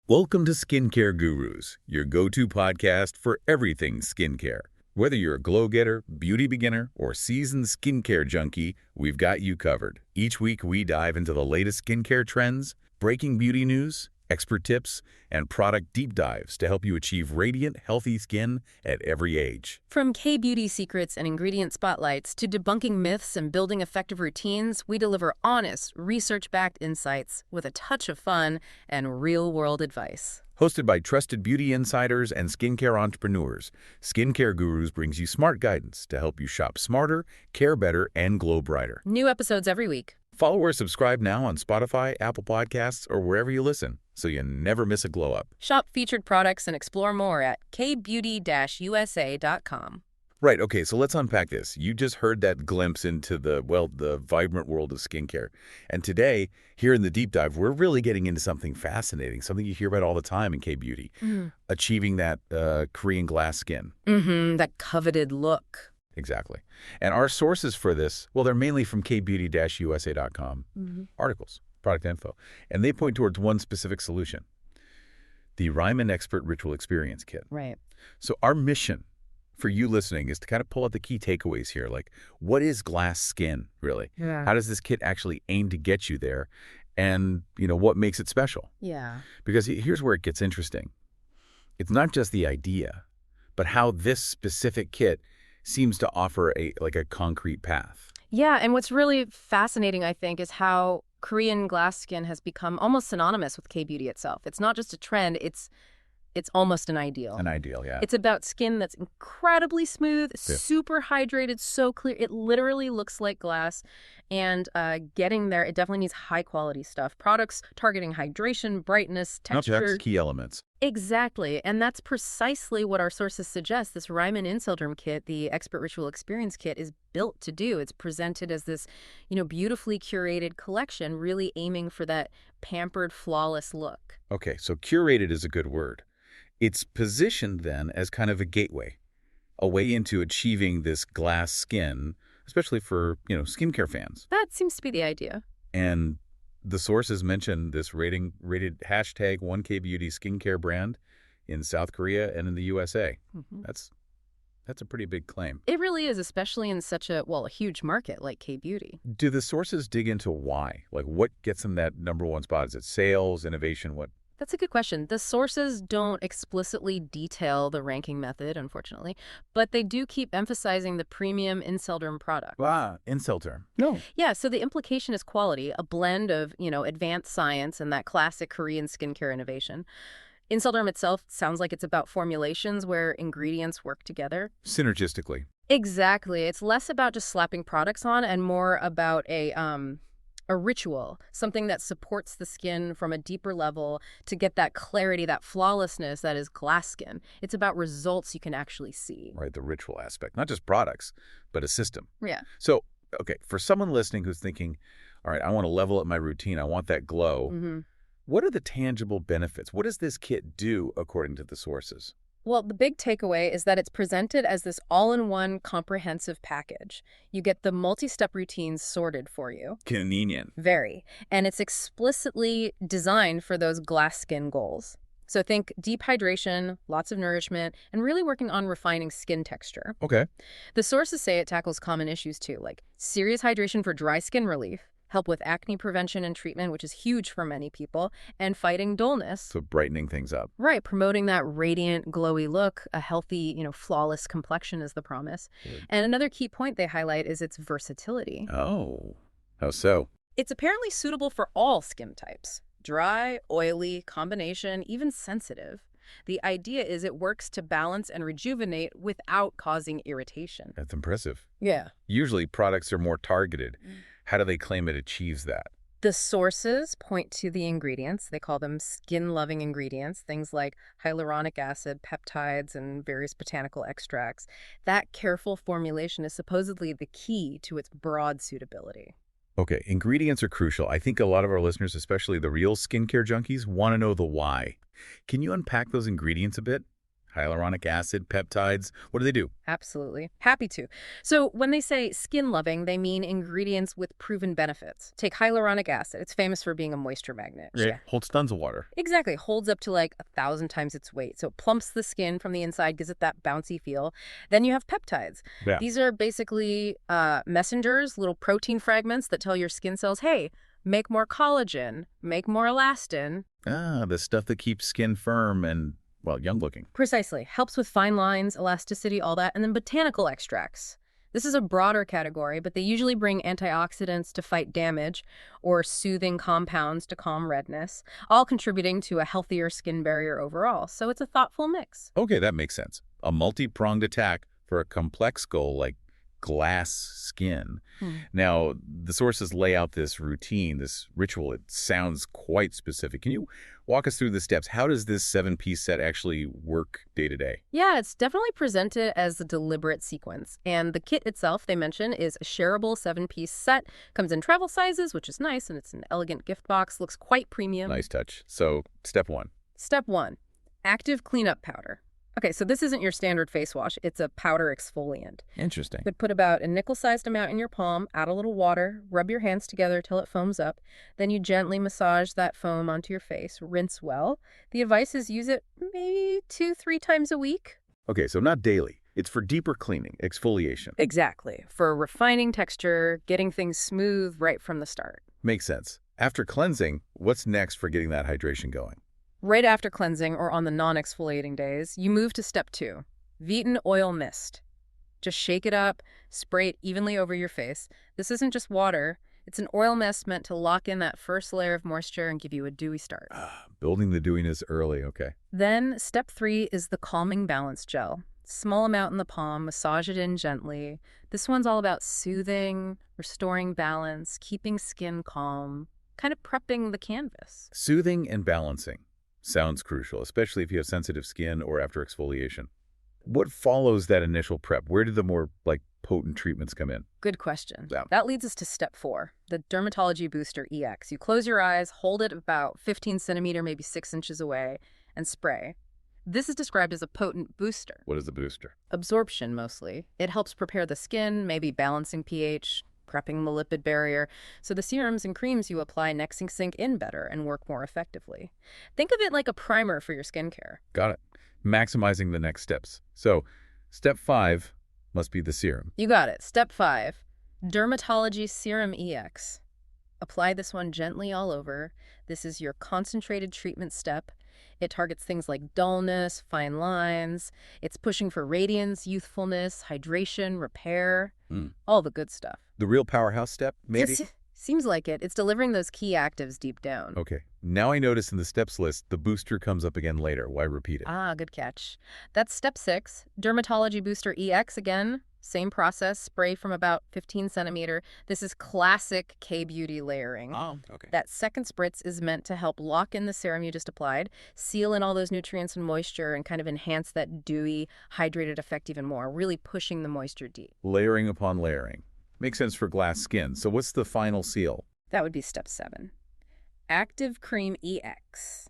Welcome to Skincare Gurus, your go-to podcast for everything skincare. Whether you're a glow-getter, beauty beginner, or seasoned skincare junkie, we've got you covered. Each week, we dive into the latest skincare trends, breaking beauty news, expert tips, and product deep dives to help you achieve radiant, healthy skin at every age. From KBeauty secrets and ingredient spotlights to debunking myths and building effective routines, we deliver honest, research-backed insights with a touch of fun and real-world advice. Hosted by trusted beauty insiders and skincare entrepreneurs, Skincare Gurus brings you smart guidance to help you shop smarter, care better, and glow brighter. New episodes every week. Follow or subscribe now on Spotify, Apple Podcasts, or wherever you listen, so you never miss a glow-up. Shop featured products and explore more at kbeauty-usa.com. Right, okay, so let's unpack this. You just heard that glimpse into the vibrant world of skincare. And today, here in the deep dive, we're really getting into something fascinating, something you hear about all the time in K-Beauty, achieving that Korean glass skin. That coveted look. Exactly. And our sources for this, well, they're mainly from kbeauty-usa.com articles, product info. And they point towards one specific solution, the Riman Expert Ritual Kit. Right. So our mission for you listening is to kind of pull out the key takeaways here. Like, what is glass skin, really? Yeah. How does this kit actually aim to get you there? And, what makes it special? Yeah. Because here's where it gets interesting. It's not just the idea, but how this specific kit seems to offer a concrete path. Yeah, and what's really fascinating, I think, is how Korean glass skin has become almost synonymous with K-beauty itself. It's not just a trend, it's almost an ideal. An ideal, yeah. It's about skin that's incredibly smooth, super hydrated, so clear. It literally looks like glass. And getting there, it definitely needs high-quality stuff. Products targeting hydration, brightness, texture. Not key elements. Exactly. And that's precisely what our sources suggest. This Riman Incellderm Kit, the Expert Ritual Experience Kit, is built to do. It's presented as this, beautifully curated collection, really aiming for that pampered, flawless look. Okay, so curated is a good word. It's positioned then as kind of a gateway, a way into achieving this glass skin, especially for, skincare fans. That seems to be the idea. And the sources mentioned this rated hashtag 1KBeauty skincare brand in South Korea and in the USA. That's a pretty big claim. It really is, especially in such a huge market like K-beauty. Do the sources dig into why? Like, what gets them that #1 spot? Is it sales, innovation, what? That's a good question. The sources don't explicitly detail the ranking method, unfortunately, but they do keep emphasizing the premium Incellderm product. Incellderm. No. Yeah, so the implication is quality, a blend of, advanced science and that classic Korean skincare innovation. Incellderm itself sounds like it's about formulations where ingredients work together. Synergistically. Exactly. It's less about just slapping products on and more about a ritual, something that supports the skin from a deeper level to get that clarity, that flawlessness that is glass skin. It's about results you can actually see. Right, the ritual aspect. Not just products, but a system. Yeah. So, okay, for someone listening who's thinking, all right, I want to level up my routine, I want that glow, what are the tangible benefits? What does this kit do according to the sources? Well, the big takeaway is that it's presented as this all-in-one comprehensive package. You get the multi-step routines sorted for you. Convenient. Very. And it's explicitly designed for those glass skin goals. So think deep hydration, lots of nourishment, and really working on refining skin texture. Okay. The sources say it tackles common issues too, like serious hydration for dry skin relief, help with acne prevention and treatment, which is huge for many people, and fighting dullness. So brightening things up. Right, promoting that radiant, glowy look, a healthy, flawless complexion is the promise. Good. And another key point they highlight is its versatility. Oh, how so? It's apparently suitable for all skin types. Dry, oily, combination, even sensitive. The idea is it works to balance and rejuvenate without causing irritation. That's impressive. Yeah. Usually products are more targeted. How do they claim it achieves that? The sources point to the ingredients. They call them skin-loving ingredients, things like hyaluronic acid, peptides, and various botanical extracts. That careful formulation is supposedly the key to its broad suitability. Okay, ingredients are crucial. I think a lot of our listeners, especially the real skincare junkies, want to know the why. Can you unpack those ingredients a bit? Hyaluronic acid, peptides, what do they do? Absolutely. Happy to. So when they say skin loving, they mean ingredients with proven benefits. Take hyaluronic acid. It's famous for being a moisture magnet. Right. Holds tons of water. Exactly. Holds up to like 1,000 times its weight. So it plumps the skin from the inside, gives it that bouncy feel. Then you have peptides. Yeah. These are basically messengers, little protein fragments that tell your skin cells, hey, make more collagen, make more elastin. Ah, the stuff that keeps skin firm and, well, young looking. Precisely. Helps with fine lines, elasticity, all that. And then botanical extracts. This is a broader category, but they usually bring antioxidants to fight damage or soothing compounds to calm redness, all contributing to a healthier skin barrier overall. So it's a thoughtful mix. Okay, that makes sense. A multi-pronged attack for a complex goal like glass skin. Now, the sources lay out this routine, this ritual. It sounds quite specific. Can you walk us through the steps? How does this 7-piece set actually work day to day? Yeah, it's definitely presented as a deliberate sequence. And the kit itself, they mention, is a shareable 7-piece set. Comes in travel sizes, which is nice, and it's an elegant gift box. Looks quite premium. Nice touch. So, step 1. Step 1, active cleanup powder. Okay, so this isn't your standard face wash. It's a powder exfoliant. Interesting. You could put about a nickel-sized amount in your palm, add a little water, rub your hands together till it foams up. Then you gently massage that foam onto your face, rinse well. The advice is use it maybe 2-3 times a week. Okay, so not daily. It's for deeper cleaning, exfoliation. Exactly. For refining texture, getting things smooth right from the start. Makes sense. After cleansing, what's next for getting that hydration going? Right after cleansing or on the non-exfoliating days, you move to step 2, Vetan oil mist. Just shake it up, spray it evenly over your face. This isn't just water. It's an oil mist meant to lock in that first layer of moisture and give you a dewy start. Building the dewiness early, okay. Then step 3 is the calming balance gel. Small amount in the palm, massage it in gently. This one's all about soothing, restoring balance, keeping skin calm, kind of prepping the canvas. Soothing and balancing. Sounds crucial, especially if you have sensitive skin or after exfoliation. What follows that initial prep? Where do the more, potent treatments come in? Good question. Yeah. That leads us to step 4, the Dermatology Booster EX. You close your eyes, hold it about 15 centimeter, maybe 6 inches away, and spray. This is described as a potent booster. What is the booster? Absorption, mostly. It helps prepare the skin, maybe balancing pH, prepping the lipid barrier, so the serums and creams you apply next sink in better and work more effectively. Think of it like a primer for your skincare. Got it. Maximizing the next steps. So, step 5 must be the serum. You got it. Step 5, Dermatology Serum EX. Apply this one gently all over. This is your concentrated treatment step. It targets things like dullness, fine lines. It's pushing for radiance, youthfulness, hydration, repair, all the good stuff. The real powerhouse step, maybe? Seems like it. It's delivering those key actives deep down. Okay. Now I notice in the steps list, the booster comes up again later. Why repeat it? Ah, good catch. That's step 6, Dermatology Booster EX again. Same process, spray from about 15 centimeter. This is classic KBeauty layering. Oh, okay. That second spritz is meant to help lock in the serum you just applied, seal in all those nutrients and moisture, and kind of enhance that dewy, hydrated effect even more, really pushing the moisture deep. Layering upon layering. Makes sense for glass skin. So what's the final seal? That would be step 7. Active Cream EX.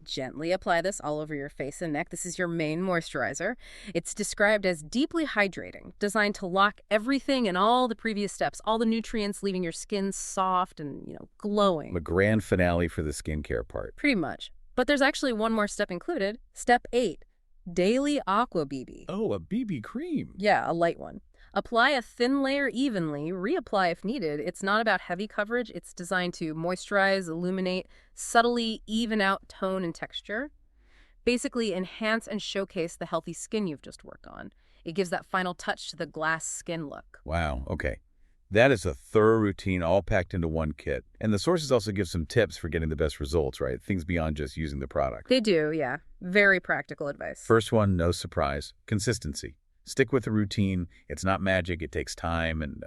Gently apply this all over your face and neck. This is your main moisturizer. It's described as deeply hydrating, designed to lock everything in all the previous steps, all the nutrients, leaving your skin soft and, glowing. The grand finale for the skincare part. Pretty much. But there's actually one more step included. Step 8, Daily Aqua BB. Oh, a BB cream. Yeah, a light one. Apply a thin layer evenly, reapply if needed. It's not about heavy coverage. It's designed to moisturize, illuminate, subtly even out tone and texture. Basically enhance and showcase the healthy skin you've just worked on. It gives that final touch to the glass skin look. Wow, okay. That is a thorough routine all packed into one kit. And the sources also give some tips for getting the best results, right? Things beyond just using the product. They do, yeah. Very practical advice. First one, no surprise, consistency. Stick with the routine. It's not magic. It takes time and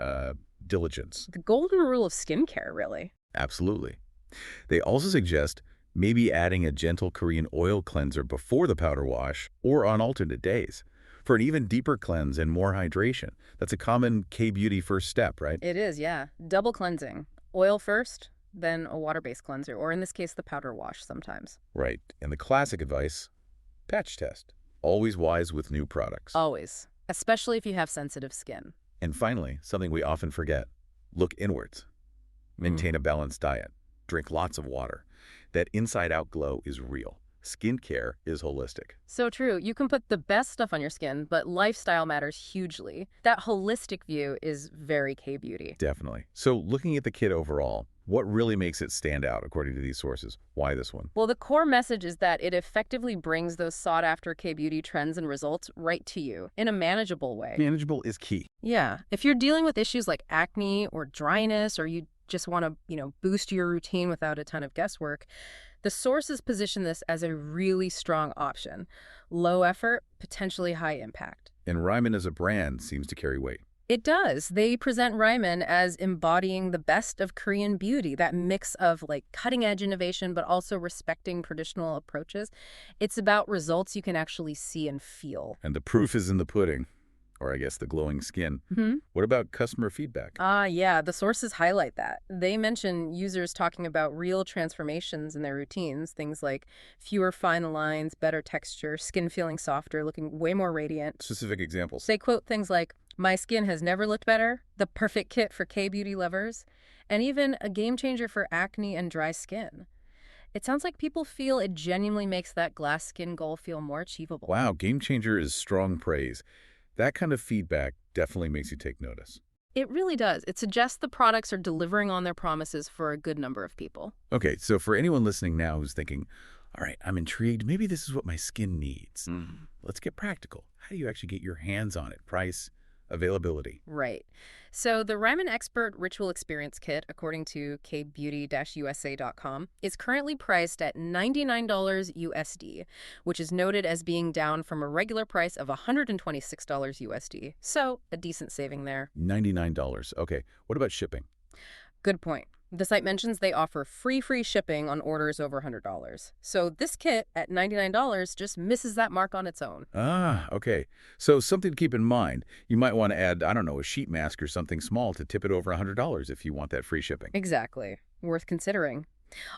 diligence. The golden rule of skincare, really. Absolutely. They also suggest maybe adding a gentle Korean oil cleanser before the powder wash or on alternate days for an even deeper cleanse and more hydration. That's a common KBeauty first step, right? It is, yeah. Double cleansing. Oil first, then a water-based cleanser, or in this case, the powder wash sometimes. Right. And the classic advice, patch test. Always wise with new products. Always. Especially if you have sensitive skin. And finally, something we often forget. Look inwards. Maintain a balanced diet. Drink lots of water. That inside-out glow is real. Skincare is holistic. So true. You can put the best stuff on your skin, but lifestyle matters hugely. That holistic view is very KBeauty. Definitely. So looking at the kit overall, what really makes it stand out according to these sources? Why this one? Well, the core message is that it effectively brings those sought-after KBeauty trends and results right to you in a manageable way. Manageable is key. Yeah. If you're dealing with issues like acne or dryness, or you just want to, boost your routine without a ton of guesswork, the sources position this as a really strong option. Low effort, potentially high impact. And Riman as a brand seems to carry weight. It does. They present Riman as embodying the best of Korean beauty, that mix of cutting-edge innovation, but also respecting traditional approaches. It's about results you can actually see and feel. And the proof is in the pudding, or I guess the glowing skin. What about customer feedback? Yeah, the sources highlight that. They mention users talking about real transformations in their routines, things like fewer fine lines, better texture, skin feeling softer, looking way more radiant. Specific examples. They quote things like, "My skin has never looked better," "the perfect kit for K-beauty lovers," and even "a game changer for acne and dry skin." It sounds like people feel it genuinely makes that glass skin goal feel more achievable. Wow, game changer is strong praise. That kind of feedback definitely makes you take notice. It really does. It suggests the products are delivering on their promises for a good number of people. Okay, so for anyone listening now who's thinking, all right, I'm intrigued, maybe this is what my skin needs. Let's get practical. How do you actually get your hands on it? Price, availability. Right. So the Riman Expert Ritual Experience Kit, according to KBeauty-USA.com, is currently priced at $99 USD, which is noted as being down from a regular price of $126 USD. So a decent saving there. $99. Okay, what about shipping? Good point. The site mentions they offer free shipping on orders over $100. So this kit at $99 just misses that mark on its own. Ah, okay. So something to keep in mind. You might want to add, I don't know, a sheet mask or something small to tip it over $100 if you want that free shipping. Exactly. Worth considering.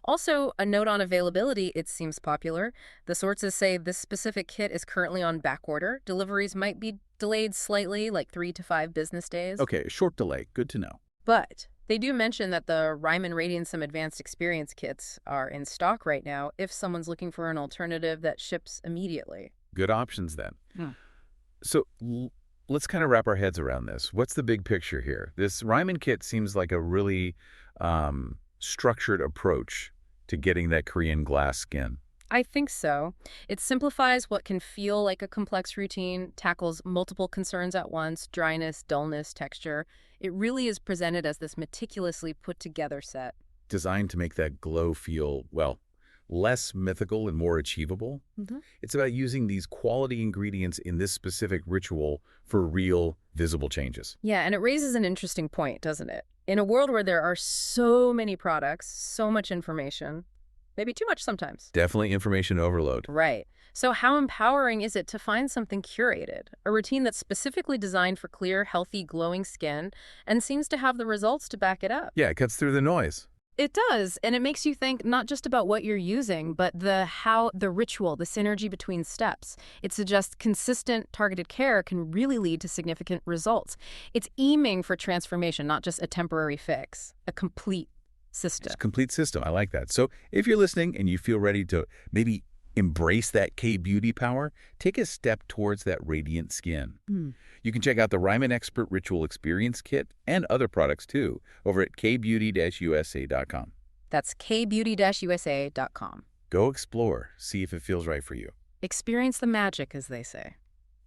Also, a note on availability, it seems popular. The sources say this specific kit is currently on back order. Deliveries might be delayed slightly, like 3 to 5 business days. Okay, short delay. Good to know. But they do mention that the Riman Radiance Advanced Experience Kits are in stock right now if someone's looking for an alternative that ships immediately. Good options then. So let's kind of wrap our heads around this. What's the big picture here? This Riman kit seems like a really structured approach to getting that Korean glass skin. I think so. It simplifies what can feel like a complex routine, tackles multiple concerns at once: dryness, dullness, texture. It really is presented as this meticulously put together set. Designed to make that glow feel, well, less mythical and more achievable. It's about using these quality ingredients in this specific ritual for real, visible changes. Yeah, and it raises an interesting point, doesn't it? In a world where there are so many products, so much information, maybe too much sometimes. Definitely information overload. Right. So how empowering is it to find something curated, a routine that's specifically designed for clear, healthy, glowing skin, and seems to have the results to back it up? Yeah, it cuts through the noise. It does, and it makes you think not just about what you're using, but the ritual, the synergy between steps. It suggests consistent, targeted care can really lead to significant results. It's aiming for transformation, not just a temporary fix, a complete system. It's a complete system. I like that. So if you're listening and you feel ready to maybe embrace that K-beauty power, take a step towards that radiant skin. You can check out the Riman Expert Ritual Experience Kit and other products too over at KBeauty-USA.com. That's KBeauty-USA.com. Go explore. See if it feels right for you. Experience the magic, as they say.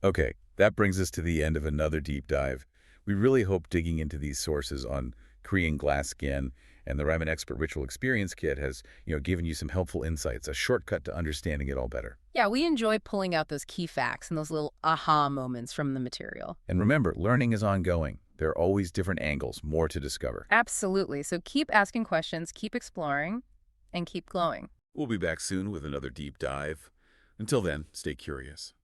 Okay, that brings us to the end of another deep dive. We really hope digging into these sources on Korean glass skin and the Riman Expert Ritual Experience Kit has, given you some helpful insights, a shortcut to understanding it all better. Yeah, we enjoy pulling out those key facts and those little aha moments from the material. And remember, learning is ongoing. There are always different angles, more to discover. Absolutely. So keep asking questions, keep exploring, and keep glowing. We'll be back soon with another deep dive. Until then, stay curious.